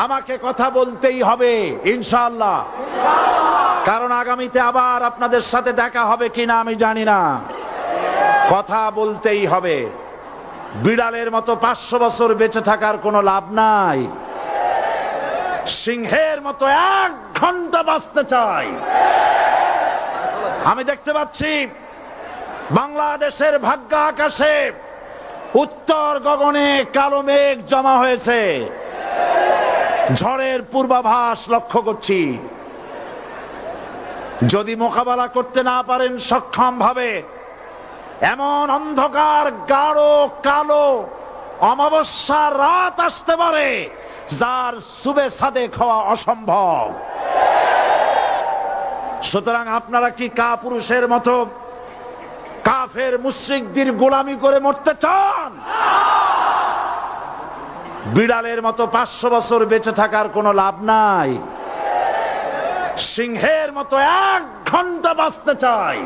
আমাকে কথা বলতেই হবে ইনশাআল্লাহ, কারণ আগামীতে আবার আপনাদের সাথে দেখা হবে কিনা আমি জানি না। কথা বলতেই হবে। বিড়ালের মতো 500 বছর বেঁচে থাকার কোনো লাভ নাই। সিংহের মতো 1 ঘন্টা বাঁচতে চাই। আমি দেখতে পাচ্ছি বাংলাদেশের ভাগ্য আকাশে উত্তর গগনে কালো মেঘ জমা হয়েছে। ঝড়ের পূর্বাভাস লক্ষ্য করছি। যদি মোকাবেলা করতে না পারেন সক্ষম ভাবে, এমন অন্ধকার গাঢ় কালো অমাবস্যার রাত আসতে পারে যার সুবে সাদেক হওয়া অসম্ভব। সুতরাং আপনারা কি কাপুরুষের মতো কাফের মুশরিকদের গোলামি করে মরতে চান? বিড়ালের মতো 500 বছর বেঁচে থাকার কোনো লাভ নাই। সিংহের মতো 1 ঘন্টা বাঁচতে চাই।